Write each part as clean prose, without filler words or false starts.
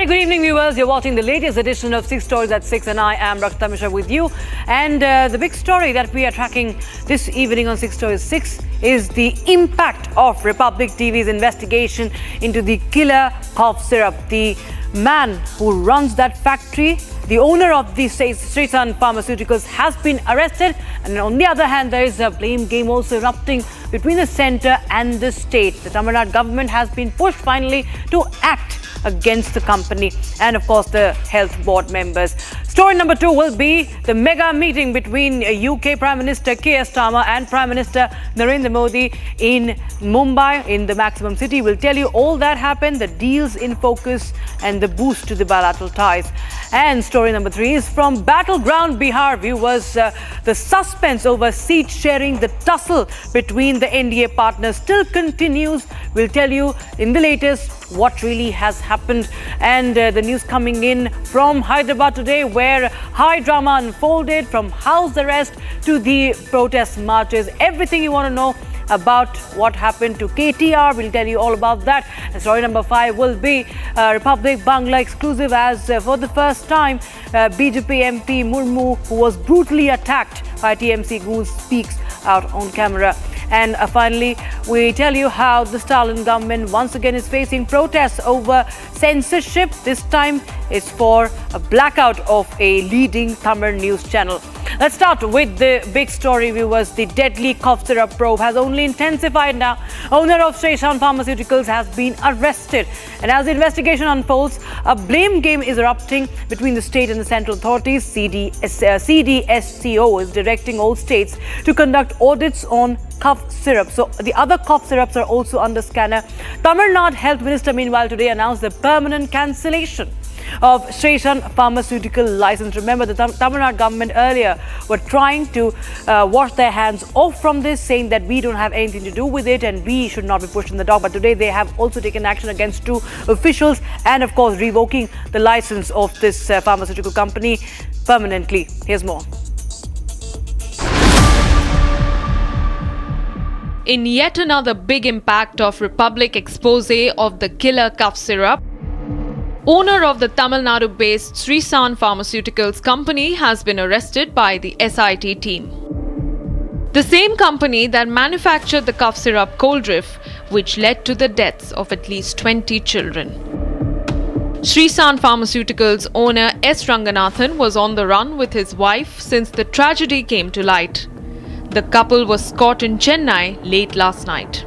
Very good evening, viewers. You're watching the latest edition of 6 Stories at 6 and I am Rakta Mishra with you. And the big story that we are tracking this evening on 6 Stories 6 is the impact of Republic TV's investigation into the killer cough syrup. The man who runs that factory, the owner of the Sresan Pharmaceuticals, has been arrested. And on the other hand, there is a blame game also erupting between the centre and the state. The Tamil Nadu government has been pushed finally to act against the company and of course the health board members. Story number 2 will be the mega meeting between UK Prime Minister Keir Starmer and Prime Minister Narendra Modi in Mumbai, in the Maximum City. We'll tell you all that happened, the deals in focus and the boost to the bilateral ties. And story number 3 is from battleground Bihar. Viewers, the suspense over seat sharing, the tussle between the NDA partners still continues. We'll tell you in the latest what really has happened, and the news coming in from Hyderabad today, where high drama unfolded from house arrest to the protest marches. Everything you want to know about what happened to KTR, we'll tell you all about that. And story number 5 will be Republic Bangla exclusive, as for the first time BJP MP Murmu, who was brutally attacked by TMC goons, speaks out on camera. And finally, we tell you how the Stalin government once again is facing protests over censorship. This time it's for a blackout of a leading Tamil news channel. Let's start with the big story, viewers. The deadly cough syrup probe has only intensified now. Owner of Sresan Pharmaceuticals has been arrested. And as the investigation unfolds, a blame game is erupting between the state and the central authorities. CDSCO is directing all states to conduct audits on cough syrup. So the other cough syrups are also under scanner. Tamil Nadu Health Minister, meanwhile, today announced the permanent cancellation of Sresan Pharmaceutical license. Remember, the Tamil Nadu government earlier were trying to wash their hands off from this, saying that we don't have anything to do with it and we should not be pushed in the dock. But today they have also taken action against 2 officials and of course revoking the license of this pharmaceutical company permanently. Here's more. In yet another big impact of Republic expose of the killer cough syrup, owner of the Tamil Nadu-based Sresan Pharmaceuticals company has been arrested by the SIT team. The same company that manufactured the cough syrup Coldrif, which led to the deaths of at least 20 children. Sresan Pharmaceuticals owner S. Ranganathan was on the run with his wife since the tragedy came to light. The couple was caught in Chennai late last night.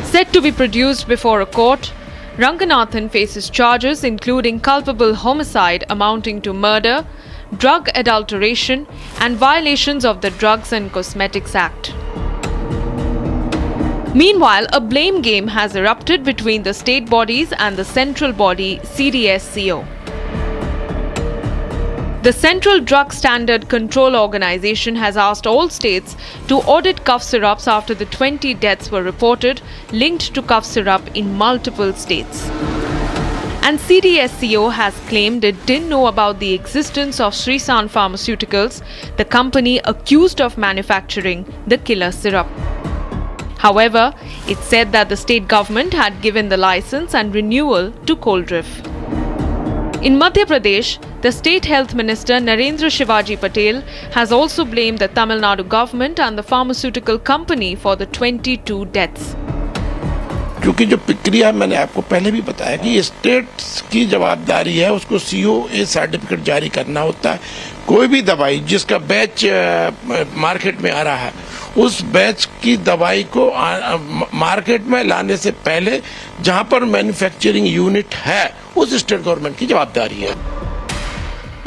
Set to be produced before a court, Ranganathan faces charges including culpable homicide amounting to murder, drug adulteration, and violations of the Drugs and Cosmetics Act. Meanwhile, a blame game has erupted between the state bodies and the central body CDSCO. The Central Drug Standard Control Organization has asked all states to audit cough syrups after the 20 deaths were reported linked to cough syrup in multiple states. And CDSCO has claimed it didn't know about the existence of Sresan Pharmaceuticals, the company accused of manufacturing the killer syrup. However, it said that the state government had given the license and renewal to Coldrif. In Madhya Pradesh, the State Health Minister Narendra Patel has also blamed the Tamil Nadu government and the pharmaceutical company for the 22 deaths. क्योंकि जो प्रक्रिया मैंने आपको पहले भी बताया कि state की जवाबदारी है, उसको COA सर्टिफिकेट जारी करना होता है. कोई भी दवाई जिसका बैच मार्केट में आ रहा है, उस बैच की दवाई को मार्केट में लाने से पहले जहां पर मैन्युफैक्चरिंग यूनिट है, उस स्टेट गवर्नमेंट की जवाबदारी है.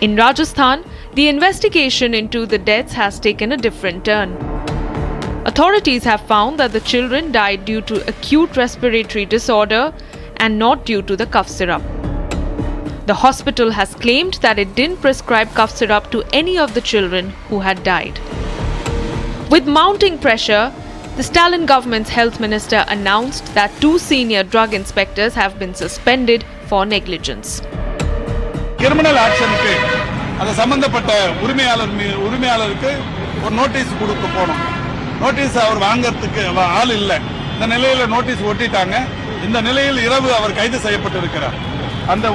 In Rajasthan, the investigation into the deaths has taken a different turn. Authorities have found that the children died due to acute respiratory disorder and not due to the cough syrup. The hospital has claimed that it didn't prescribe cough syrup to any of the children who had died. With mounting pressure, the Stalin government's health minister announced that 2 senior drug inspectors have been suspended for negligence. Criminal action க்கு அது சம்பந்தப்பட்ட உரிமையாளருக்கு ஒரு notice கொடுக்க போறோம். Notice அவர் வாங்குறதுக்கு ஆள் இல்ல. இந்த நிலையில நோட்டீஸ் ஒட்டிட்டாங்க. இந்த நிலையில் இரவு அவர் கைது செய்யப்பட்டிருக்கிறார். அந்த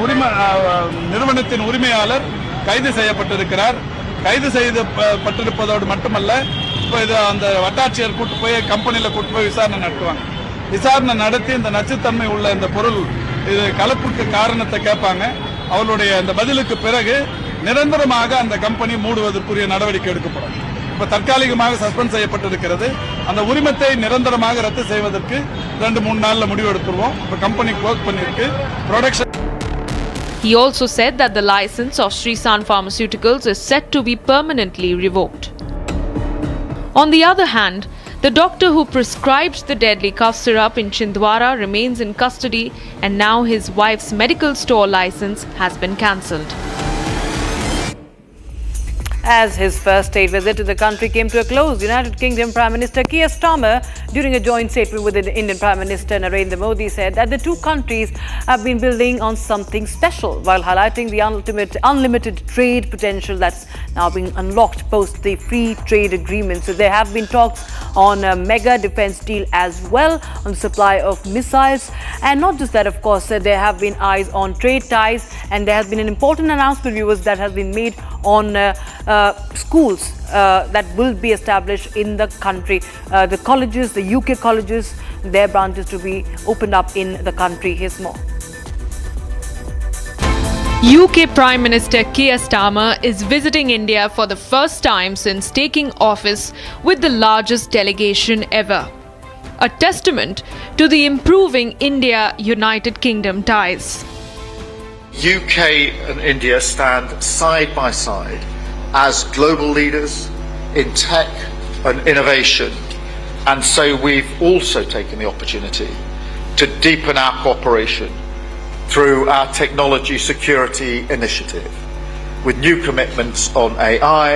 நிறுவனத்தின் உரிமையாளர் கைது செய்யப்பட்டிருக்கிறார். கைது செய்யப்பட்டிருப்பதோடு மட்டுமல்ல, இப்போ இது அந்த வட்டாட்சியர் கூட்டு போய் கம்பெனியில் கூட்டு போய் விசாரணை நடத்துவாங்க. விசாரணை நடத்தி இந்த நச்சுத்தன்மை உள்ள இந்த பொருள் இது கலப்புக்கு காரணத்தை கேட்பாங்க. அவர்களுடைய அந்த பதிலுக்கு பிறகு நிரந்தரமாக அந்த கம்பெனி மூடுவதற்குரிய நடவடிக்கை எடுக்கப்படும். இப்ப தற்காலிகமாக சஸ்பெண்ட் செய்யப்பட்டிருக்கிறது. அந்த உரிமத்தை நிரந்தரமாக ரத்து செய்வதற்கு 2-3 நாள்ல முடிவு எடுத்துருவோம். இப்ப கம்பெனி க்ளோஸ் பண்ணிருக்கு. Production. He also said that the license of Sresan Pharmaceuticals is set to be permanently revoked. On the other hand, the doctor who prescribed the deadly cough syrup in Chhindwara remains in custody, and now his wife's medical store license has been cancelled. As his first state visit to the country came to a close, United Kingdom Prime Minister Keir Starmer, during a joint statement with the Indian Prime Minister Narendra Modi, said that the two countries have been building on something special, while highlighting the unlimited trade potential that's now being unlocked post the free trade agreement. So there have been talks on a mega defense deal as well, on the supply of missiles. And not just that, of course, there have been eyes on trade ties, and there has been an important announcement, viewers, that has been made on schools that will be established in the country. The colleges, the UK colleges, their branches to be opened up in the country. Here's more. UK Prime Minister Keir Starmer is visiting India for the first time since taking office, with the largest delegation ever. A testament to the improving India-United Kingdom ties. UK and India stand side by side as global leaders in tech and innovation, and so we've also taken the opportunity to deepen our cooperation through our technology security initiative, with new commitments on AI,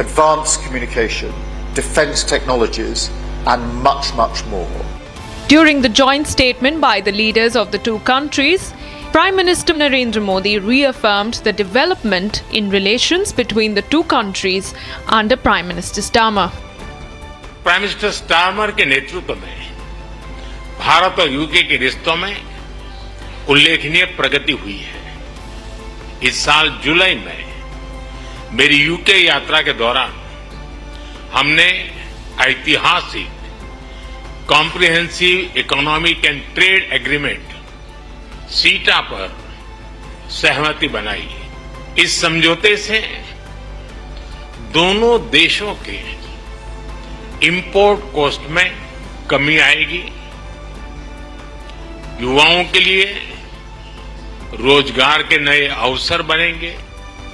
advanced communication, defence technologies, and much, much more. During the joint statement by the leaders of the two countries, Prime Minister Narendra Modi reaffirmed the development in relations between the two countries under Prime Minister Starmer. Prime minister Starmer के नेतृत्व में भारत और UK के रिश्तों में उल्लेखनीय प्रगति हुई है. इस साल जुलाई में मेरी यूके यात्रा के दौरान हमने ऐतिहासिक comprehensive economic and trade agreement सीटा पर सहमति बनाई. इस समझौते से दोनों देशों के इंपोर्ट कॉस्ट में कमी आएगी, युवाओं के लिए रोजगार के नए अवसर बनेंगे.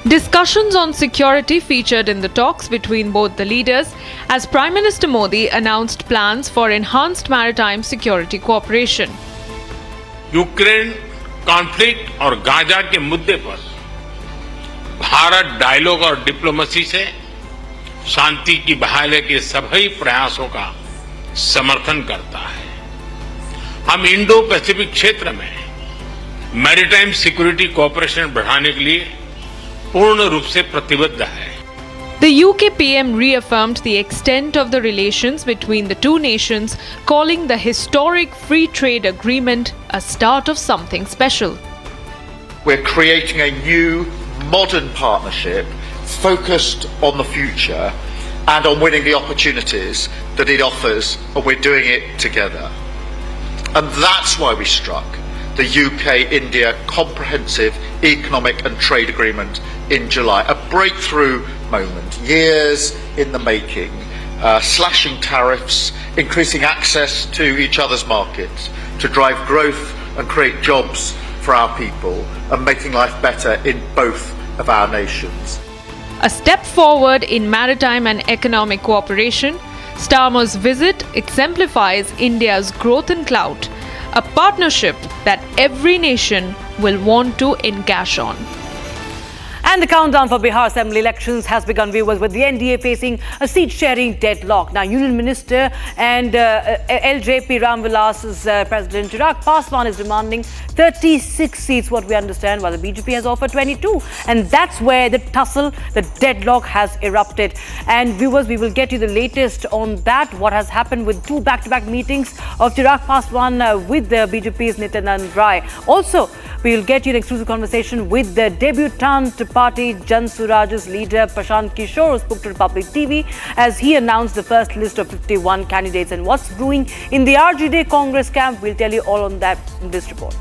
Discussions on security featured in the talks between both the leaders, as Prime Minister Modi announced plans for enhanced maritime security cooperation. Ukraine conflict और गाजा के मुद्दे पर भारत डायलॉग और डिप्लोमेसी से शांति की बहाली के सभी प्रयासों का समर्थन करता है. हम इंडो पैसिफिक क्षेत्र में मैरीटाइम सिक्योरिटी कोऑपरेशन बढ़ाने के लिए पूर्ण रूप से प्रतिबद्ध है. The UK PM reaffirmed the extent of the relations between the two nations, calling the historic free trade agreement a start of something special. We're creating a new, modern partnership focused on the future and on winning the opportunities that it offers, and we're doing it together. And that's why we struck the UK-India Comprehensive Economic and Trade Agreement in July, a breakthrough moment, years in the making, slashing tariffs, increasing access to each other's markets to drive growth and create jobs for our people, and making life better in both of our nations. A step forward in maritime and economic cooperation, Starmer's visit exemplifies India's growth and clout, a partnership that every nation will want to encash on. And the countdown for Bihar Assembly elections has begun, viewers, with the NDA facing a seat-sharing deadlock. Now, Union Minister and LJP Ramvilas's President Chirag Paswan is demanding 36 seats, what we understand, while the BJP has offered 22. And that's where the tussle, the deadlock has erupted. And viewers, we will get you the latest on that, what has happened with two back-to-back meetings of Chirag Paswan with the BJP's Nityanand Rai. Also, we will get you an exclusive conversation with the debutant party Jan Suraj's leader Prashant Kishore, who spoke to Republic TV as he announced the first list of 51 candidates. And what's brewing in the RJD Congress camp, we'll tell you all on that in this report.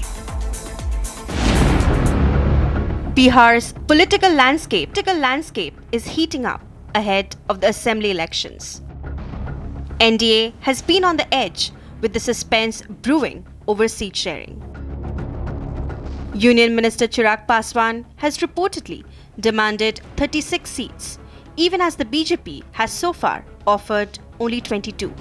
Bihar's political landscape is heating up ahead of the assembly elections. NDA has been on the edge with the suspense brewing over seat sharing. Union Minister Chirag Paswan has reportedly demanded 36 seats, even as the BJP has so far offered only 22.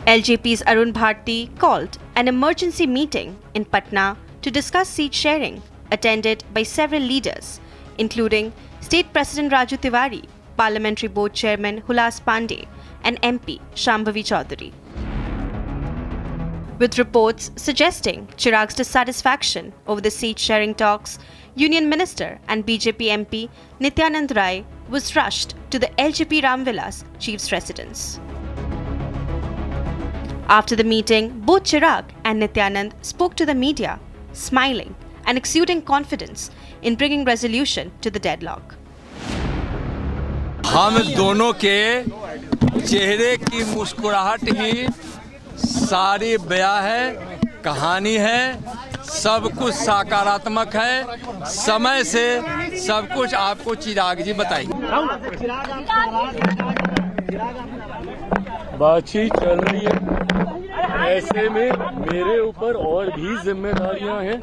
LJP's Arun Bharti called an emergency meeting in Patna to discuss seat sharing, attended by several leaders, including State President Raju Tiwari, Parliamentary Board Chairman Hulas Pandey, and MP Shambhavi Chaudhary. With reports suggesting Chirag's dissatisfaction over the seat-sharing talks, Union Minister and BJP MP Nityanand Rai was rushed to the LJP Ramvilas chief's residence. After the meeting, both Chirag and Nityanand spoke to the media, smiling and exuding confidence in bringing resolution to the deadlock. हम दोनों के चेहरे की मुस्कुराहट ही सारी बयां है, कहानी है, सब कुछ सकारात्मक है। समय से सब कुछ आपको चिराग जी बताएंगे। बातचीत चल रही है, ऐसे में मेरे ऊपर और भी जिम्मेदारियां हैं।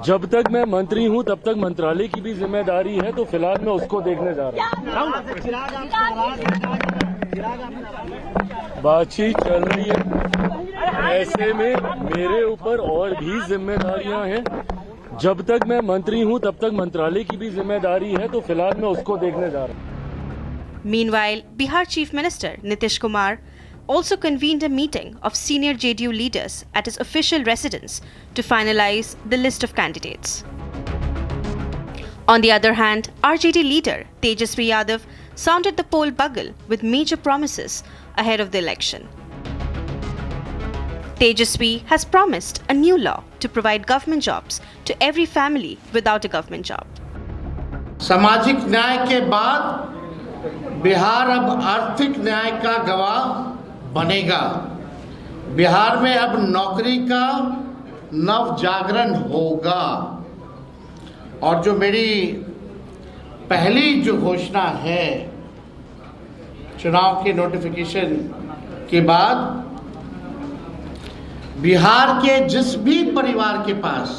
जब तक मैं मंत्री हूं तब तक मंत्रालय की भी जिम्मेदारी है, तो फिलहाल मैं उसको देखने जा रहा हूं। बातचीत चल रही है, ऐसे में मेरे ऊपर और भी जिम्मेदारियां हैं। जब तक मैं मंत्री हूं तब तक मंत्रालय की भी जिम्मेदारी है, तो फिलहाल मैं उसको देखने जा रहा हूं। Meanwhile, Bihar Chief Minister Nitish Kumar also convened a meeting of senior JDU leaders at his official residence to finalize the list of candidates. On the other hand, RJD leader Tejasvi Yadav sounded the poll bugle with major promises ahead of the election. Tejasvi has promised a new law to provide government jobs to every family without a government job. सामाजिक न्याय के बाद बिहार अब आर्थिक न्याय का गवाह बनेगा। बिहार में अब नौकरी का नव जागरण होगा। और जो मेरी पहली जो घोषणा है चुनाव के नोटिफिकेशन के बाद, बिहार के जिस भी परिवार के पास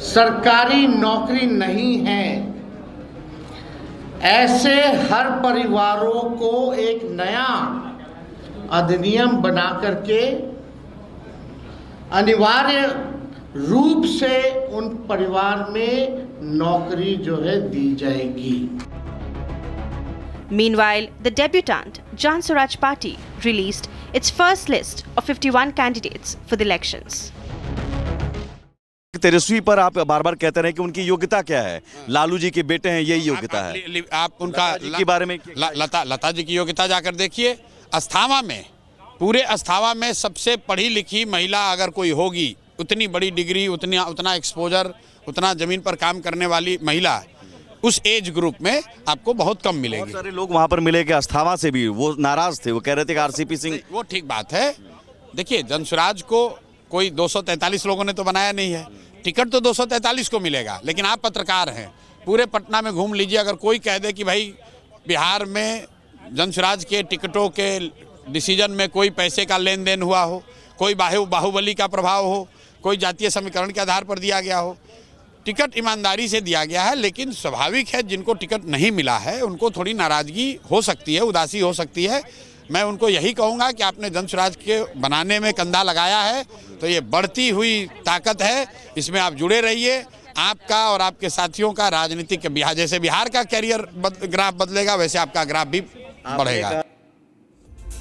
सरकारी नौकरी नहीं है, ऐसे हर परिवारों को एक नया अधिनियम बना करके अनिवार्य रूप से उन परिवार में नौकरी जो है दी जाएगी। Meanwhile, the debutant Jan Suraj party released its first list of 51 candidates for the elections. तेजस्वी पर आप बार बार कहते रहे कि उनकी योग्यता क्या है, लालू जी के बेटे हैं, यही योग्यता है। आप उनका के बारे में लता जी की योग्यता जाकर देखिए। अस्थावा में, पूरे अस्थावा में सबसे पढ़ी लिखी महिला अगर कोई होगी, उतनी बड़ी डिग्री, उतना एक्सपोजर, उतना जमीन पर काम करने वाली महिला उस एज ग्रुप में आपको बहुत कम मिलेगी। बहुत सारे लोग वहां पर मिले कि अस्थावा से भी वो नाराज थे, वो कह रहे थे कि आरसीपी सिंह। वो ठीक बात है। देखिए, जनसुराज को कोई 243 लोगों ने तो बनाया नहीं है, टिकट तो 243 को मिलेगा। लेकिन आप पत्रकार हैं, पूरे पटना में घूम लीजिए, अगर कोई कह दे कि भाई बिहार में जनसुराज के टिकटों के डिसीजन में कोई पैसे का लेन देन हुआ हो, कोई बाहुबली का प्रभाव हो, कोई जातीय समीकरण के आधार पर दिया गया हो, टिकट ईमानदारी से दिया गया है। लेकिन स्वाभाविक है, जिनको टिकट नहीं मिला है उनको थोड़ी नाराजगी हो सकती है, उदासी हो सकती है। मैं उनको यही कहूँगा कि आपने जनसुराज के बनाने में कंधा लगाया है, तो ये बढ़ती हुई ताकत है, इसमें आप जुड़े रहिए। आपका और आपके साथियों का राजनीतिक बिहार, जैसे बिहार का कैरियर ग्राफ बदलेगा वैसे आपका ग्राफ भी बढ़ेगा।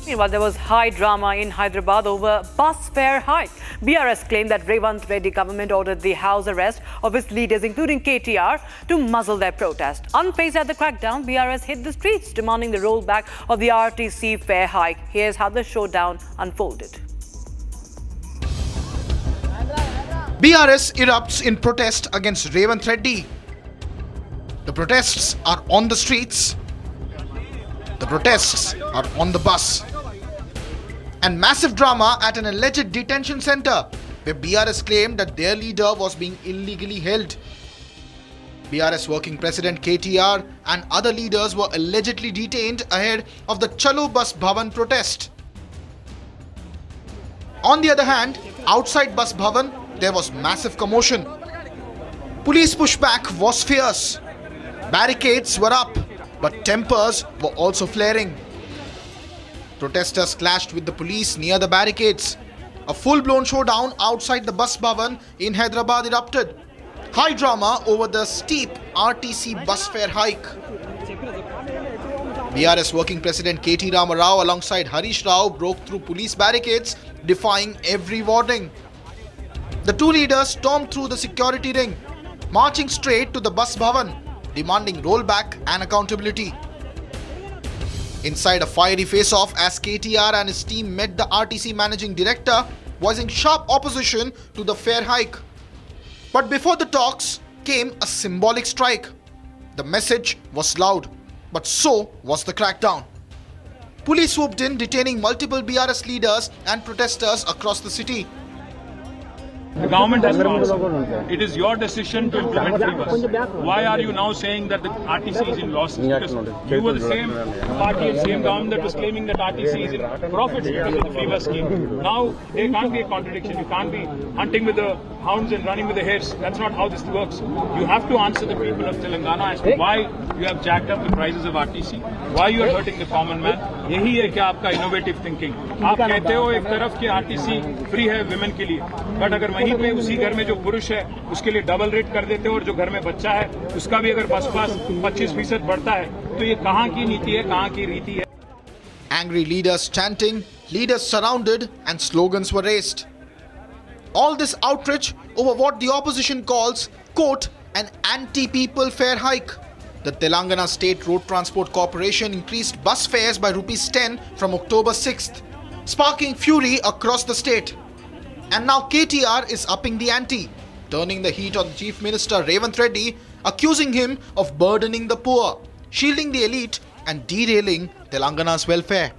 Meanwhile, there was high drama in Hyderabad over bus fare hike. BRS claimed that Revant Reddy government ordered the house arrest of its leaders, including KTR, to muzzle their protest. Unfazed at the crackdown, BRS hit the streets, demanding the rollback of the RTC fare hike. Here's how the showdown unfolded. BRS erupts in protest against Revant Reddy. The protests are on the streets. The protests are on the bus. And massive drama at an alleged detention center where BRS claimed that their leader was being illegally held. BRS working president KTR and other leaders were allegedly detained ahead of the Chalo Bus Bhavan protest. On the other hand, outside Bus Bhavan, there was massive commotion. Police pushback was fierce. Barricades were up, but tempers were also flaring. Protesters clashed with the police near the barricades. A full-blown showdown outside the Bus Bhavan in Hyderabad erupted. High drama over the steep RTC bus fare hike. BRS working president KT Rama Rao alongside Harish Rao broke through police barricades, defying every warning. The two leaders stormed through the security ring, marching straight to the Bus Bhavan, demanding rollback and accountability. Inside a fiery face-off as KTR and his team met the RTC managing director, voicing sharp opposition to the fare hike. But before the talks came a symbolic strike. The message was loud, but so was the crackdown. Police swooped in, detaining multiple BRS leaders and protesters across the city. The government has passed. It is your decision to implement free bus. Why are you now saying that the RTC is in losses? Because you were the same party and same government that was claiming that RTC is in profits because of the free bus scheme. Now, there can't be a contradiction. You can't be hunting with the hounds and running with the hares. That's not how this works. You have to answer the people of Telangana as to why you have jacked up the prices of RTC, why you are hurting the common man. यही है क्या आपका innovative thinking? आप कहते हो एक तरफ कि RTC free है women के लिए, but अगर वहीं पे उसी घर में जो पुरुष है उसके लिए डबल रेट कर देते हो और जो घर में बच्चा है उसका भी अगर बस पास 25% बढ़ता है तो ये कहाँ की नीति है, कहाँ की रीति है? Angry leaders chanting, leaders surrounded, and slogans were raised. All this outrage over what the opposition calls, quote, an anti-people fare hike. The Telangana State Road Transport Corporation increased bus fares by ₹10 from October 6th, sparking fury across the state. And now KTR is upping the ante, turning the heat on the Chief Minister Revant Reddy, accusing him of burdening the poor, shielding the elite and derailing Telangana's welfare.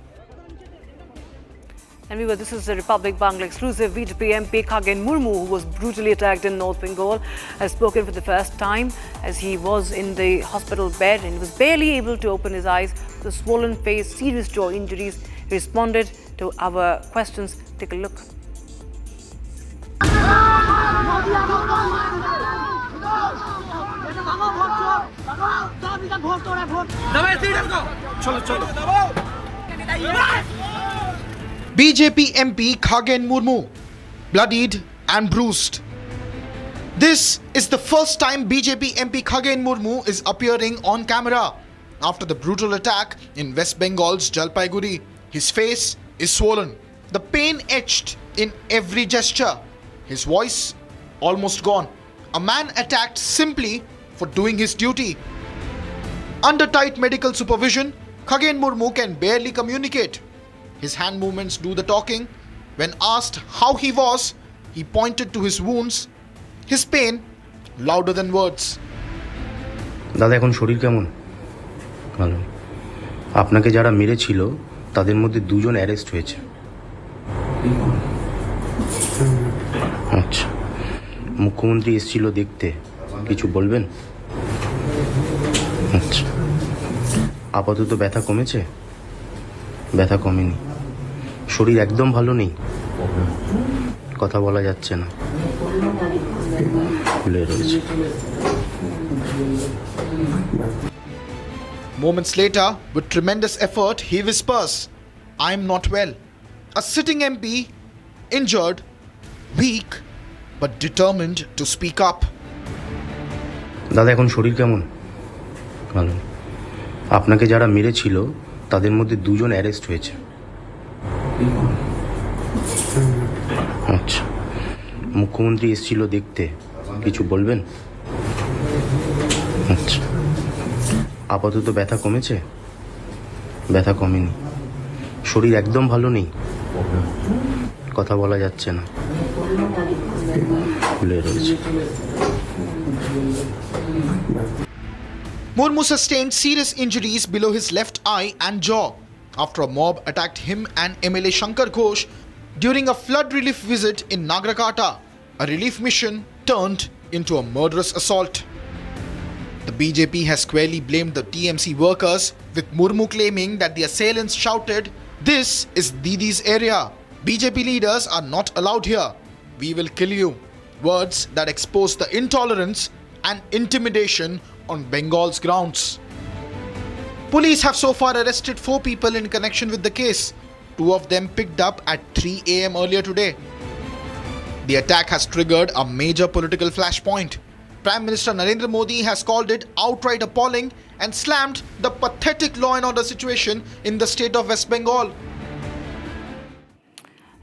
And this is the Republic Bangla exclusive. BJP MP Khagen Murmu, who was brutally attacked in North Bengal, has spoken for the first time as he was in the hospital bed and was barely able to open his eyes with a swollen face, serious jaw injuries. He responded to our questions. Take a look. BJP MP Khagen Murmu, bloodied and bruised. This is the first time BJP MP Khagen Murmu is appearing on camera after the brutal attack in West Bengal's Jalpaiguri. His face is swollen, the pain etched in every gesture. His voice almost gone. A man attacked simply for doing his duty. Under tight medical supervision, Khagen Murmu can barely communicate. His hand movements do the talking. When asked how he was, he pointed to his wounds, his pain louder than words. দাদা এখন শরীর কেমন? ভালো। আপনাকে যারা মেরেছিল তাদের মধ্যে দুজন অ্যারেস্ট হয়েছে। আচ্ছা, মুখ্যমন্ত্রী এসেছিল দেখতে, কিছু বলবেন? আচ্ছা, আপাতত ব্যথা কমেছে? ব্যথা কমেনি, শরীর একদম ভালো নেই, কথা বলা যাচ্ছে না, ফুলে রয়েছে। Moments later, with tremendous effort, he whispers, "I am not well." A sitting MP, injured, weak, but determined to speak up. দাদা এখন শরীর কেমন? ভালো। আপনাকে যারা মেরেছিল তাদের মধ্যে 2 জন অ্যারেস্ট হয়েছে। আচ্ছা, মুখ্যমন্ত্রী এসেছিল দেখতে, কিছু বলবেন? আচ্ছা, আপাতত ব্যথা কমেছে? ব্যথা কমেনি, শরীর একদম ভালো নেই, কথা বলা যাচ্ছে না, ফুলে রয়েছে। Murmu sustained serious injuries below his left eye and jaw after a mob attacked him and MLA Shankar Ghosh during a flood relief visit in Nagrakata. A relief mission turned into a murderous assault. The BJP has squarely blamed the TMC workers, with Murmu claiming that the assailants shouted, "This is Didi's area. BJP leaders are not allowed here. We will kill you." Words that expose the intolerance and intimidation on Bengal's grounds. Police have so far arrested 4 people in connection with the case. 2 of them picked up at 3 a.m. earlier today. The attack has triggered a major political flashpoint. Prime Minister Narendra Modi has called it outright appalling and slammed the pathetic law and order situation in the state of West Bengal.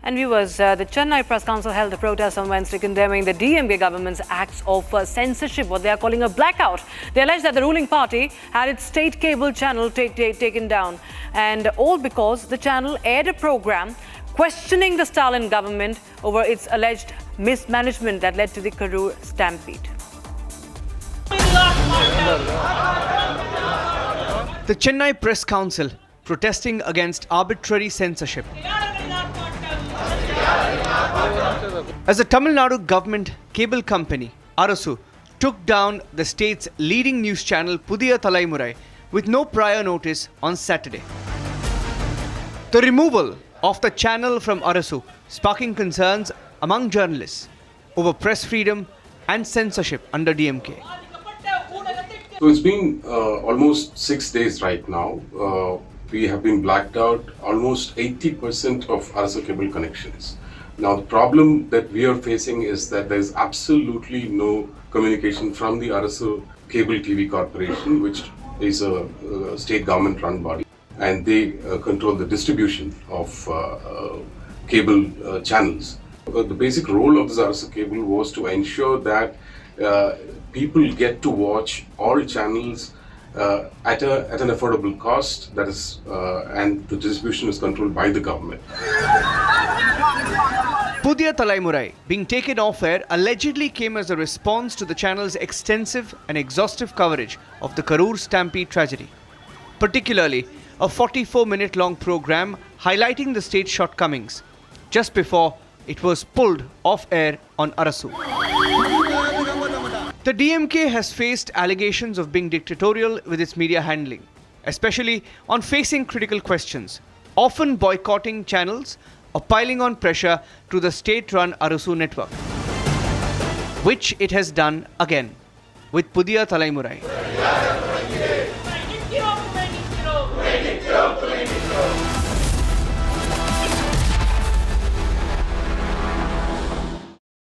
And viewers, the Chennai Press Council held a protest on Wednesday condemning the DMK government's acts of censorship, what they are calling a blackout. They allege that the ruling party had its state cable channel taken down, and all because the channel aired a program questioning the Stalin government over its alleged mismanagement that led to the Karur stampede. The Chennai Press Council protesting against arbitrary censorship. As the Tamil Nadu government cable company, Arasu, took down the state's leading news channel Pudhiya Thalaimurai with no prior notice on Saturday. The removal of the channel from Arasu sparking concerns among journalists over press freedom and censorship under DMK. So it's been almost 6 days right now. We have been blacked out almost 80% of Arasu cable connections. Now the problem that we are facing is that there is absolutely no communication from the Arasu Cable TV Corporation, which is a state government run body, and they control the distribution of cable channels. The basic role of this Arasu Cable was to ensure that people get to watch all channels at an affordable cost, that is, and the distribution is controlled by the government. Pudhiya Thalaimurai being taken off air allegedly came as a response to the channel's extensive and exhaustive coverage of the Karur stampede tragedy, particularly a 44-minute-long program highlighting the state's shortcomings, just before it was pulled off air on Arasu. The DMK has faced allegations of being dictatorial with its media handling, especially on facing critical questions, often boycotting channels or piling on pressure to the state-run Arasu network, which it has done again with Pudhiya Thalaimurai.